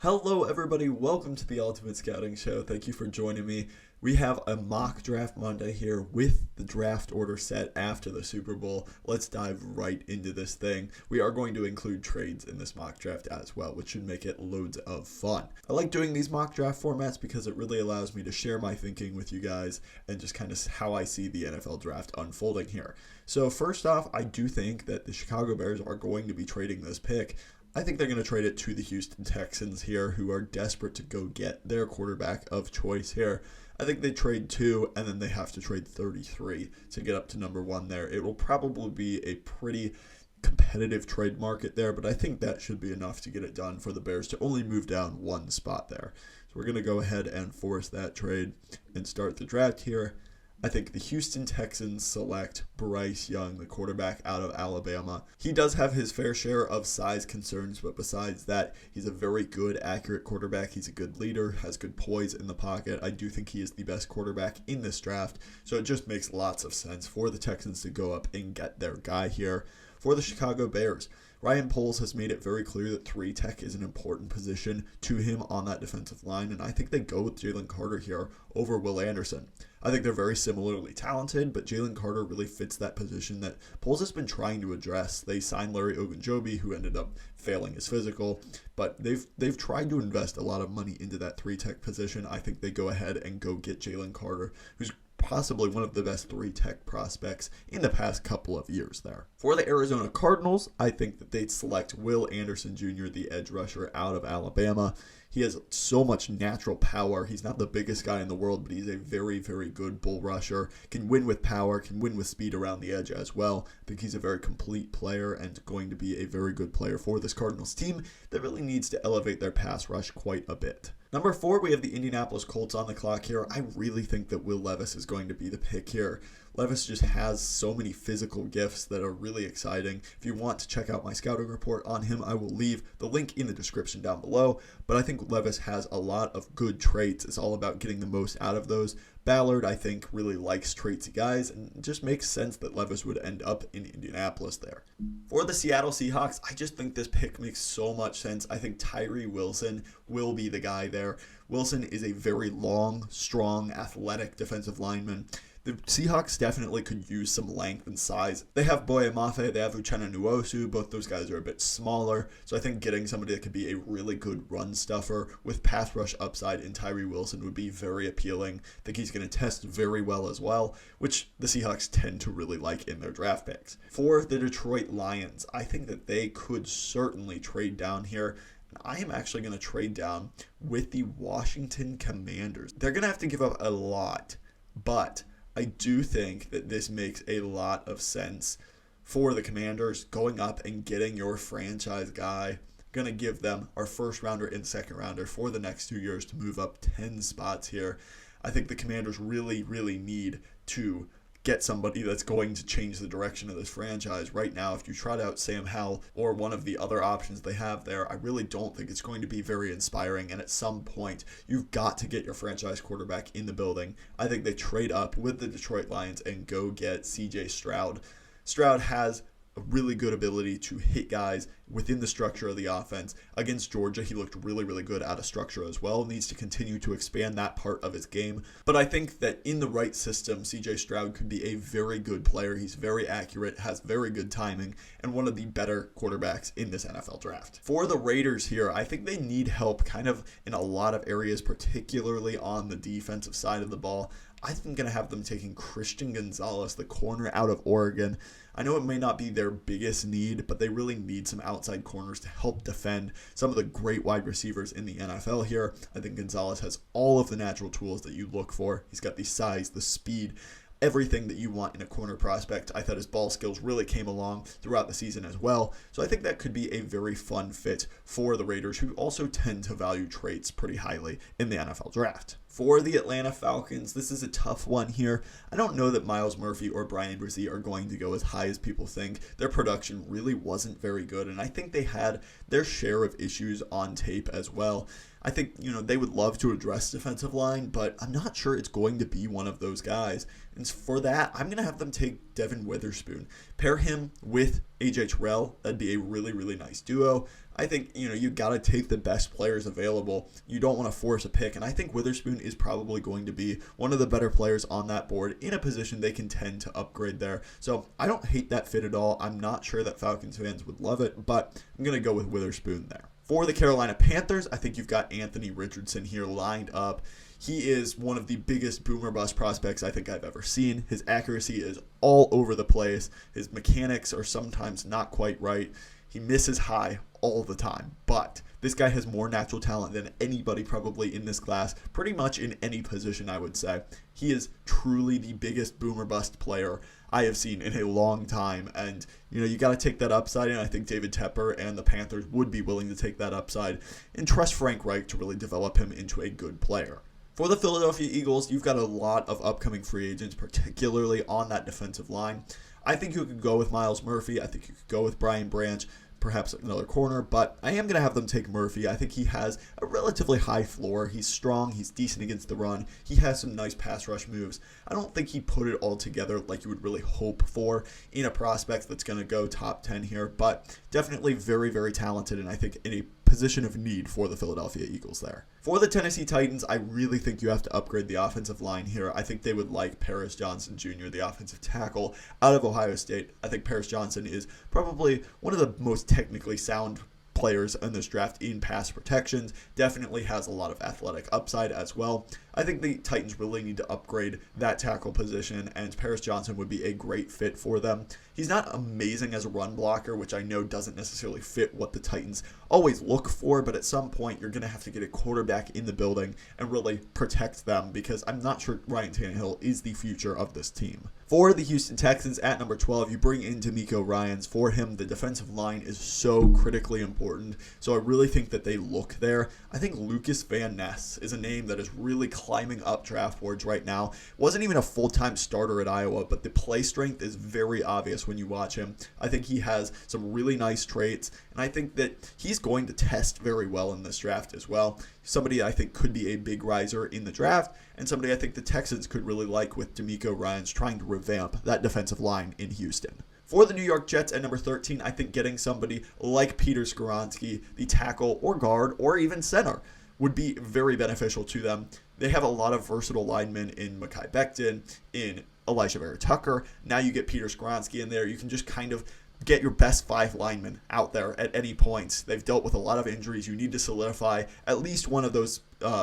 Hello, everybody. Welcome to the Ultimate Scouting Show. Thank you for joining me. We have a mock draft Monday here with the draft order set after the Super Bowl. Let's dive right into this thing. We are going to include trades in this mock draft as well, which should make it loads of fun. I like doing these mock draft formats because it really allows me to share my thinking with you guys and just kind of how I see the NFL draft unfolding here. So first off, I do think that the Chicago Bears are going to be trading this pick. I think they're going to trade it to the Houston Texans here, who are desperate to go get their quarterback of choice here. I think they trade 2, and then they have to trade 33 to get up to number 1 there. It will probably be a pretty competitive trade market there, but I think that should be enough to get it done for the Bears to only move down 1 spot there. So we're going to go ahead and force that trade and start the draft here. I think the Houston Texans select Bryce Young, the quarterback out of Alabama. He does have his fair share of size concerns, but besides that, he's a very good, accurate quarterback. He's a good leader, has good poise in the pocket. I do think he is the best quarterback in this draft, so it just makes lots of sense for the Texans to go up and get their guy here. For the Chicago Bears, Ryan Poles has made it very clear that 3 tech is an important position to him on that defensive line, and I think they go with Jalen Carter here over Will Anderson. I think they're very similarly talented, but Jalen Carter really fits that position that Poles has been trying to address. They signed Larry Ogunjobi, who ended up failing his physical, but they've tried to invest a lot of money into that 3 tech position. I think they go ahead and go get Jalen Carter, who's possibly one of the best 3 tech prospects in the past couple of years there. For the Arizona Cardinals, I think that they'd select Will Anderson Jr., the edge rusher out of Alabama. He has so much natural power. He's not the biggest guy in the world, but he's a very, very good bull rusher. Can win with power, can win with speed around the edge as well. I think he's a very complete player and going to be a very good player for this Cardinals team that really needs to elevate their pass rush quite a bit. Number 4, we have the Indianapolis Colts on the clock here. I really think that Will Levis is going to be the pick here. Levis just has so many physical gifts that are really exciting. If you want to check out my scouting report on him, I will leave the link in the description down below. But I think Levis has a lot of good traits. It's all about getting the most out of those. Ballard, I think, really likes traitsy guys, and it just makes sense that Levis would end up in Indianapolis there. For the Seattle Seahawks, I just think this pick makes so much sense. I think Tyree Wilson will be the guy there. Wilson is a very long, strong, athletic defensive lineman. The Seahawks definitely could use some length and size. They have Boye Mafe, they have Uchenna Nwosu. Both those guys are a bit smaller, so I think getting somebody that could be a really good run stuffer with pass rush upside in Tyree Wilson would be very appealing. I think he's going to test very well as well, which the Seahawks tend to really like in their draft picks. For the Detroit Lions, I think that they could certainly trade down here. I am actually going to trade down with the Washington Commanders. They're going to have to give up a lot, but I do think that this makes a lot of sense for the Commanders going up and getting your franchise guy. Going to give them our first rounder and second rounder for the next 2 years to move up 10 spots here. I think the Commanders really, really need to get somebody that's going to change the direction of this franchise. Right now, if you trot out Sam Howell or one of the other options they have there, I really don't think it's going to be very inspiring. And at some point, you've got to get your franchise quarterback in the building. I think they trade up with the Detroit Lions and go get C.J. Stroud. Stroud has a really good ability to hit guys within the structure of the offense. Against Georgia, he looked really, really good out of structure as well. Needs to continue to expand that part of his game. But I think that in the right system, CJ Stroud could be a very good player. He's very accurate, has very good timing, and one of the better quarterbacks in this NFL draft. For the Raiders here, I think they need help kind of in a lot of areas, particularly on the defensive side of the ball. I think I'm going to have them taking Christian Gonzalez, the corner out of Oregon. I know it may not be their biggest need, but they really need some outside corners to help defend some of the great wide receivers in the NFL here. I think Gonzalez has all of the natural tools that you look for. He's got the size, the speed, everything that you want in a corner prospect. I thought his ball skills really came along throughout the season as well. So I think that could be a very fun fit for the Raiders, who also tend to value traits pretty highly in the NFL draft. For the Atlanta Falcons, this is a tough one here. I don't know that Myles Murphy or Brian Brzee are going to go as high as people think. Their production really wasn't very good, and I think they had their share of issues on tape as well. I think, they would love to address defensive line, but I'm not sure it's going to be one of those guys. And for that, I'm going to have them take Devin Witherspoon. Pair him with AJ Terrell. That'd be a really, really nice duo. I think, you got to take the best players available. You don't want to force a pick, and I think Witherspoon is probably going to be one of the better players on that board in a position they can tend to upgrade there. So I don't hate that fit at all. I'm not sure that Falcons fans would love it, but I'm going to go with Witherspoon there. For the Carolina Panthers, I think you've got Anthony Richardson here lined up. He is one of the biggest boomer bust prospects I think I've ever seen. His accuracy is all over the place. His mechanics are sometimes not quite right. He misses high all the time, but this guy has more natural talent than anybody probably in this class, pretty much in any position, I would say. He is truly the biggest boomer bust player I have seen in a long time, and you got to take that upside, and I think David Tepper and the Panthers would be willing to take that upside and trust Frank Reich to really develop him into a good player. For the Philadelphia Eagles, you've got a lot of upcoming free agents, particularly on that defensive line. I think you could go with Myles Murphy. I think you could go with Brian Branch, perhaps another corner, but I am going to have them take Murphy. I think he has a relatively high floor. He's strong. He's decent against the run. He has some nice pass rush moves. I don't think he put it all together like you would really hope for in a prospect that's going to go top 10 here, but definitely very, very talented, and I think in a position of need for the Philadelphia Eagles there. For the Tennessee Titans, I really think you have to upgrade the offensive line here. I think they would like Paris Johnson Jr., the offensive tackle out of Ohio State. I think Paris Johnson is probably one of the most technically sound players in this draft in pass protections. Definitely has a lot of athletic upside as well. I think the Titans really need to upgrade that tackle position, and Paris Johnson would be a great fit for them. He's not amazing as a run blocker, which I know doesn't necessarily fit what the Titans always look for, but at some point you're going to have to get a quarterback in the building and really protect them, because I'm not sure Ryan Tannehill is the future of this team. For the Houston Texans at number 12, you bring in DeMeco Ryans. For him, the defensive line is so critically important, so I really think that they look there. I think Lucas Van Ness is a name that is really climbing up draft boards right now. Wasn't even a full-time starter at Iowa, but the play strength is very obvious when you watch him. I think he has some really nice traits, and I think that he's going to test very well in this draft as well. Somebody I think could be a big riser in the draft, and somebody I think the Texans could really like with DeMeco Ryans trying to revamp that defensive line in Houston. For the New York Jets at number 13, I think getting somebody like Peter Skoronski, the tackle or guard or even center, would be very beneficial to them. They have a lot of versatile linemen in Mekhi Becton, in Elijah Vera Tucker. Now you get Peter Skoronski in there. You can just kind of get your best 5 linemen out there at any point. They've dealt with a lot of injuries. You need to solidify at least one of those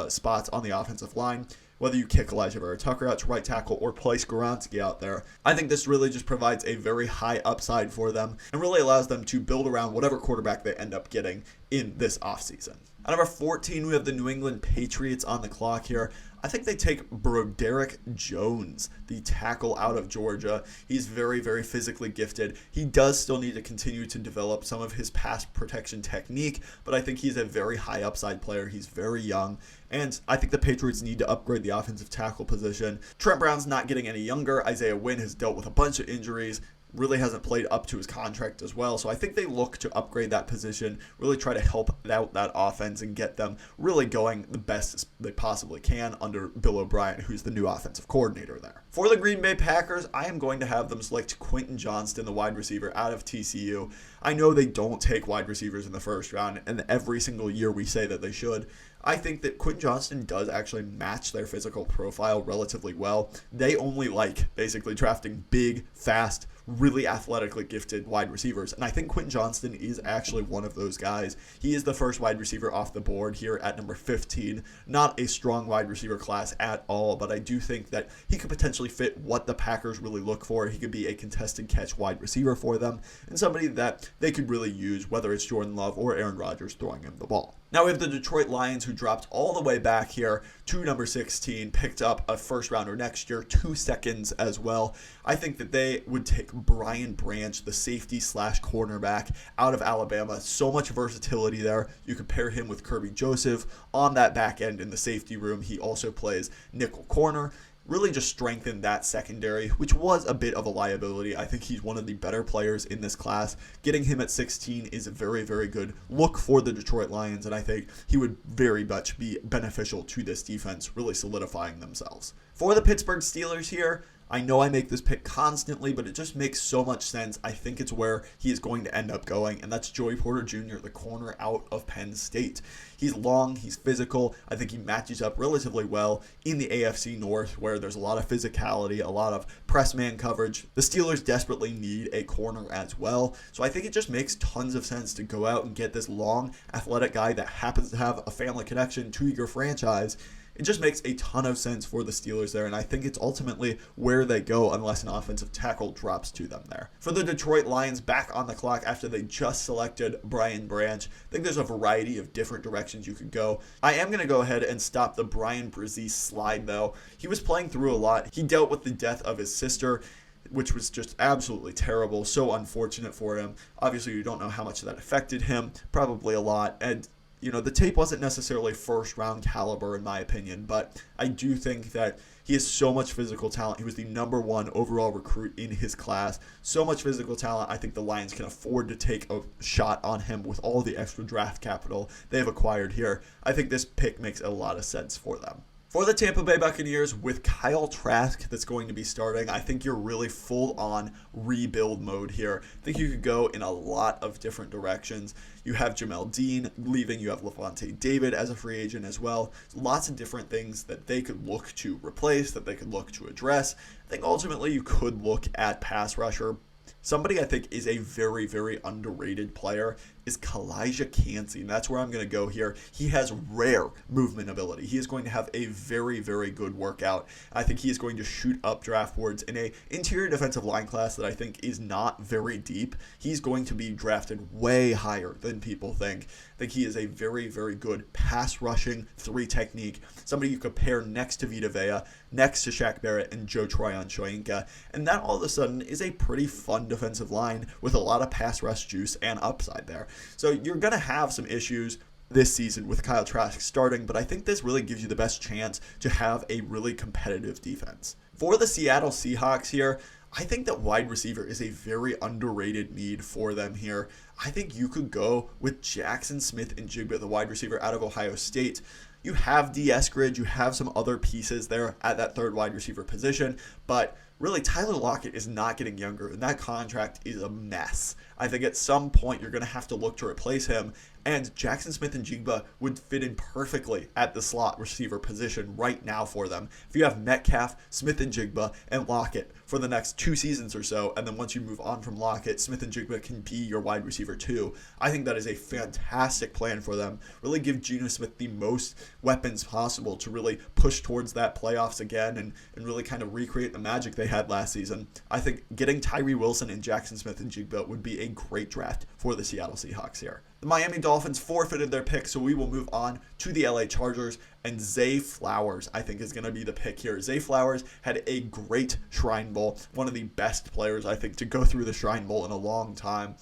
spots on the offensive line. Whether you kick Elijah Vera Tucker out to right tackle or play Skoronski out there, I think this really just provides a very high upside for them and really allows them to build around whatever quarterback they end up getting in this offseason. At number 14, we have the New England Patriots on the clock here. I think they take Broderick Jones, the tackle out of Georgia. He's very, very physically gifted. He does still need to continue to develop some of his pass protection technique, but I think he's a very high upside player. He's very young, and I think the Patriots need to upgrade the offensive tackle position. Trent Brown's not getting any younger. Isaiah Wynn has dealt with a bunch of injuries. Really hasn't played up to his contract as well. So I think they look to upgrade that position, really try to help out that offense and get them really going the best they possibly can under Bill O'Brien, who's the new offensive coordinator there. For the Green Bay Packers, I am going to have them select Quentin Johnston, the wide receiver out of TCU. I know they don't take wide receivers in the first round, and every single year we say that they should. I think that Quentin Johnston does actually match their physical profile relatively well. They only like basically drafting big, fast, really athletically gifted wide receivers. And I think Quentin Johnston is actually one of those guys. He is the first wide receiver off the board here at number 15. Not a strong wide receiver class at all, but I do think that he could potentially fit what the Packers really look for. He could be a contested catch wide receiver for them and somebody that they could really use, whether it's Jordan Love or Aaron Rodgers throwing him the ball. Now we have the Detroit Lions, who dropped all the way back here to number 16, picked up a first rounder next year, 2 seconds as well. I think that they would take Brian Branch, the safety / cornerback out of Alabama. So much versatility there. You could pair him with Kirby Joseph on that back end in the safety room. He also plays nickel corner. Really just strengthen that secondary, which was a bit of a liability. I think he's one of the better players in this class. Getting him at 16 is a very, very good look for the Detroit Lions, and I think he would very much be beneficial to this defense, really solidifying themselves. For the Pittsburgh Steelers here, I know I make this pick constantly, but it just makes so much sense. I think it's where he is going to end up going, and that's Joey Porter Jr., the corner out of Penn State. He's long, he's physical. I think he matches up relatively well in the AFC North, where there's a lot of physicality, a lot of press man coverage. The Steelers desperately need a corner as well, so I think it just makes tons of sense to go out and get this long, athletic guy that happens to have a family connection to your franchise. It just makes a ton of sense for the Steelers there, and I think it's ultimately where they go unless an offensive tackle drops to them there. For the Detroit Lions, back on the clock after they just selected Brian Branch, I think there's a variety of different directions you could go. I am going to go ahead and stop the Brian Brzee slide, though. He was playing through a lot. He dealt with the death of his sister, which was just absolutely terrible, so unfortunate for him. Obviously, you don't know how much that affected him, probably a lot, and the tape wasn't necessarily first-round caliber in my opinion, but I do think that he has so much physical talent. He was the number 1 overall recruit in his class. So much physical talent. I think the Lions can afford to take a shot on him with all the extra draft capital they've acquired here. I think this pick makes a lot of sense for them. For the Tampa Bay Buccaneers, with Kyle Trask that's going to be starting, I think you're really full-on rebuild mode here. I think you could go in a lot of different directions. You have Jamel Dean leaving. You have Levante David as a free agent as well. Lots of different things that they could look to replace, that they could look to address. I think ultimately you could look at pass rusher. Somebody I think is a very, very underrated player is Kalijah Kancey, and that's where I'm going to go here. He has rare movement ability. He is going to have a very, very good workout. I think he is going to shoot up draft boards in a interior defensive line class that I think is not very deep. He's going to be drafted way higher than people think. I think he is a very, very good pass rushing 3 technique. Somebody you could pair next to Vita Vea, next to Shaq Barrett and Joe Tryon-Shoyinka. And that all of a sudden is a pretty fun defensive line with a lot of pass rush juice and upside there. So you're going to have some issues this season with Kyle Trask starting, but I think this really gives you the best chance to have a really competitive defense. For the Seattle Seahawks here, I think that wide receiver is a very underrated need for them here. I think you could go with Jackson Smith-Njigba, the wide receiver out of Ohio State. You have D. Eskridge, you have some other pieces there at that third wide receiver position, but really Tyler Lockett is not getting younger, and that contract is a mess. I think at some point you're going to have to look to replace him, and Jackson Smith-Njigba would fit in perfectly at the slot receiver position right now for them. If you have Metcalf, Smith-Njigba, and Lockett for the next 2 seasons or so, and then once you move on from Lockett, Smith-Njigba can be your wide receiver too. I think that is a fantastic plan for them. Really give Geno Smith the most weapons possible to really push towards that playoffs again and really kind of recreate the magic they had last season. I think getting Tyree Wilson and Jackson Smith-Njigba would be a great draft for the Seattle Seahawks here. The Miami Dolphins forfeited their pick, so we will move on to the LA Chargers, and Zay Flowers, I think, is going to be the pick here. Zay Flowers had a great Shrine Bowl, one of the best players, I think, to go through the Shrine Bowl in a long time.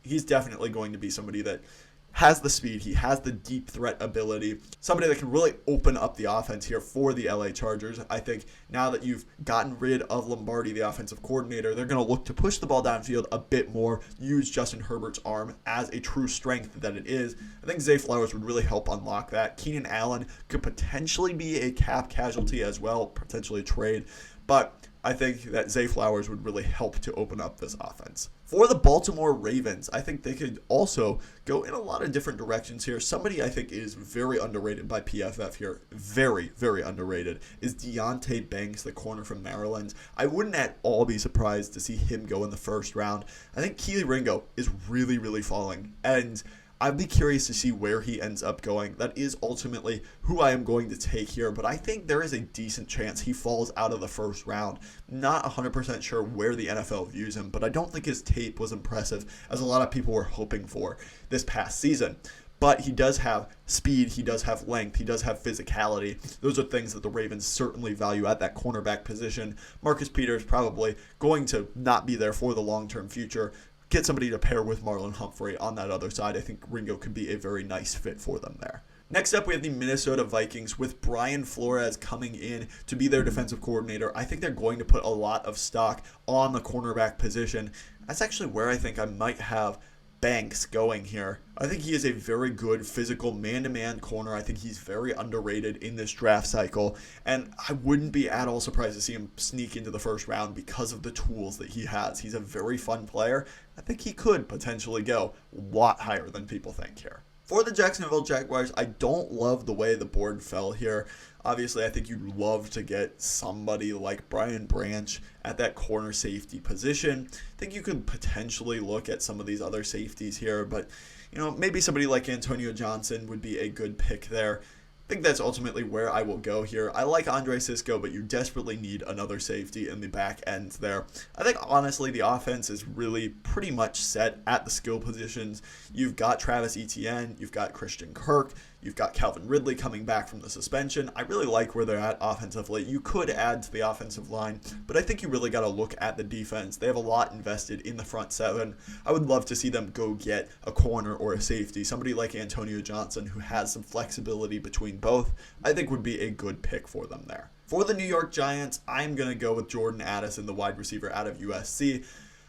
He's definitely going to be somebody that has the speed, he has the deep threat ability, somebody that can really open up the offense here for the LA Chargers. I think now that you've gotten rid of Lombardi, the offensive coordinator, they're going to look to push the ball downfield a bit more, use Justin Herbert's arm as a true strength that it is. I think Zay Flowers would really help unlock that. Keenan Allen could potentially be a cap casualty as well, potentially a trade, but I think that Zay Flowers would really help to open up this offense. For the Baltimore Ravens, I think they could also go in a lot of different directions here. Somebody I think is very underrated by PFF here, very, very underrated, is Deonte Banks, the corner from Maryland. I wouldn't at all be surprised to see him go in the first round. I think Kelee Ringo is really, really falling, and I'd be curious to see where he ends up going. That is ultimately who I am going to take here, but I think there is a decent chance he falls out of the first round. Not 100% sure where the NFL views him, but I don't think his tape was impressive as a lot of people were hoping for this past season. But he does have speed, he does have length, he does have physicality. Those are things that the Ravens certainly value at that cornerback position. Marcus Peters probably going to not be there for the long-term future. Get somebody to pair with Marlon Humphrey on that other side. I think Ringo could be a very nice fit for them there. Next up, we have the Minnesota Vikings with Brian Flores coming in to be their defensive coordinator. I think they're going to put a lot of stock on the cornerback position. That's actually where I think I might have Banks going here. I think he is a very good physical man-to-man corner. I think he's very underrated in this draft cycle, and I wouldn't be at all surprised to see him sneak into the first round because of the tools that he has. He's a very fun player. I think he could potentially go a lot higher than people think here. For the Jacksonville Jaguars, I don't love the way the board fell here. Obviously, I think you'd love to get somebody like Brian Branch at that corner safety position. I think you could potentially look at some of these other safeties here, but maybe somebody like Antonio Johnson would be a good pick there. I think that's ultimately where I will go here. I like Andre Sisco, but you desperately need another safety in the back end there. I think, honestly, the offense is really pretty much set at the skill positions. You've got Travis Etienne, you've got Christian Kirk, you've got Calvin Ridley coming back from the suspension. I really like where they're at offensively. You could add to the offensive line, but I think you really got to look at the defense. They have a lot invested in the front seven. I would love to see them go get a corner or a safety. Somebody like Antonio Johnson, who has some flexibility between both, I think would be a good pick for them there. For the New York Giants, I'm going to go with Jordan Addison, the wide receiver out of USC.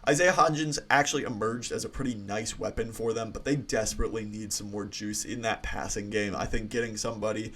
Isaiah Hodgins actually emerged as a pretty nice weapon for them, but they desperately need some more juice in that passing game. I think getting somebody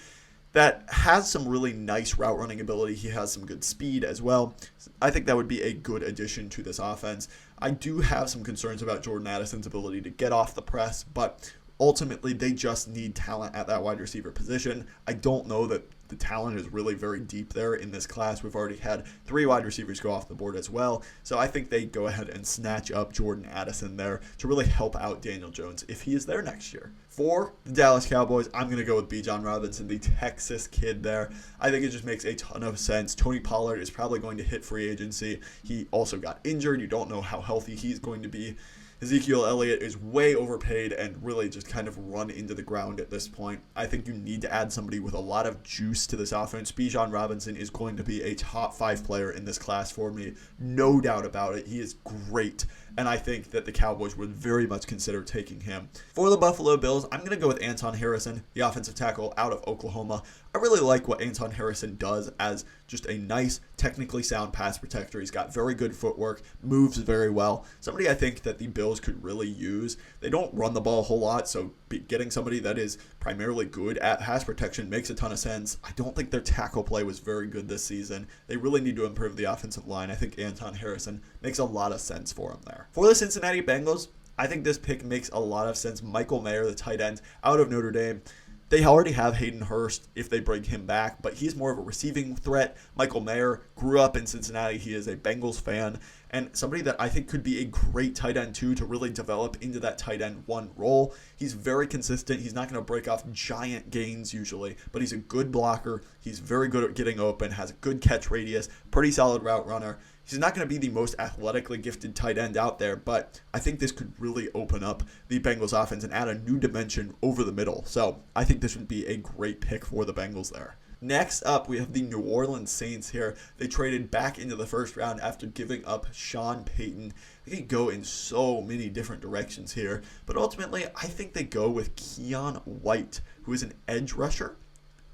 that has some really nice route running ability, he has some good speed as well, I think that would be a good addition to this offense. I do have some concerns about Jordan Addison's ability to get off the press, but ultimately they just need talent at that wide receiver position. I don't know that the talent is really very deep there in this class. We've already had 3 wide receivers go off the board as well. So I think they go ahead and snatch up Jordan Addison there to really help out Daniel Jones if he is there next year. For the Dallas Cowboys, I'm going to go with Bijan Robinson, the Texas kid there. I think it just makes a ton of sense. Tony Pollard is probably going to hit free agency. He also got injured. You don't know how healthy he's going to be. Ezekiel Elliott is way overpaid and really just kind of run into the ground at this point. I think you need to add somebody with a lot of juice to this offense. Bijan Robinson is going to be a top 5 player in this class for me. No doubt about it. He is great. And I think that the Cowboys would very much consider taking him. For the Buffalo Bills, I'm going to go with Anton Harrison, the offensive tackle out of Oklahoma. I really like what Anton Harrison does as just a nice, technically sound pass protector. He's got very good footwork, moves very well. Somebody I think that the Bills could really use. They don't run the ball a whole lot, so getting somebody that is primarily good at pass protection makes a ton of sense. I don't think their tackle play was very good this season. They really need to improve the offensive line. I think Anton Harrison makes a lot of sense for him there. For the Cincinnati Bengals, I think this pick makes a lot of sense. Michael Mayer, the tight end out of Notre Dame. They already have Hayden Hurst if they bring him back, but he's more of a receiving threat. Michael Mayer grew up in Cincinnati. He is a Bengals fan and somebody that I think could be a great tight end too to really develop into that tight end 1 role. He's very consistent. He's not going to break off giant gains usually, but he's a good blocker. He's very good at getting open, has a good catch radius, pretty solid route runner. He's not going to be the most athletically gifted tight end out there, but I think this could really open up the Bengals offense and add a new dimension over the middle. So I think this would be a great pick for the Bengals there. Next up, we have the New Orleans Saints here. They traded back into the first round after giving up Sean Payton. They could go in so many different directions here, but ultimately, I think they go with Keon White, who is an edge rusher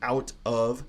out of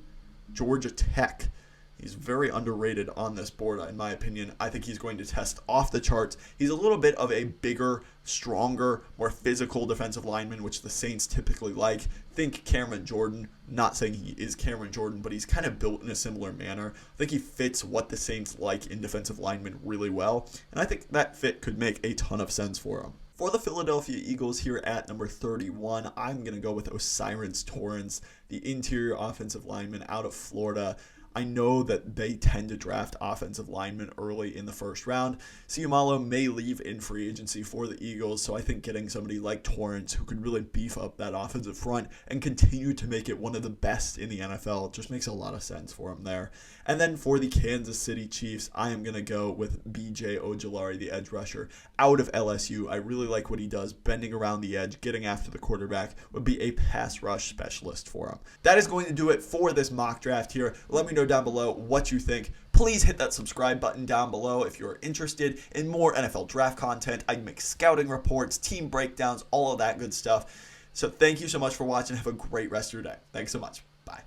Georgia Tech. He's very underrated on this board, in my opinion. I think he's going to test off the charts. He's a little bit of a bigger, stronger, more physical defensive lineman, which the Saints typically like. Think Cameron Jordan. Not saying he is Cameron Jordan, but he's kind of built in a similar manner. I think he fits what the Saints like in defensive linemen really well, and I think that fit could make a ton of sense for him. For the Philadelphia Eagles here at number 31, I'm going to go with O'Cyrus Torrence, the interior offensive lineman out of Florida. I know that they tend to draft offensive linemen early in the first round. Ciumalo may leave in free agency for the Eagles, so I think getting somebody like Torrance who could really beef up that offensive front and continue to make it one of the best in the NFL just makes a lot of sense for him there. And then for the Kansas City Chiefs, I am going to go with B.J. Ojulari, the edge rusher out of LSU. I really like what he does, bending around the edge, getting after the quarterback, would be a pass rush specialist for him. That is going to do it for this mock draft here. Let me know down below what you think. Please hit that subscribe button down below if you're interested in more NFL draft content. I make scouting reports, team breakdowns, all of that good stuff. So thank you so much for watching. Have a great rest of your day. Thanks so much. Bye.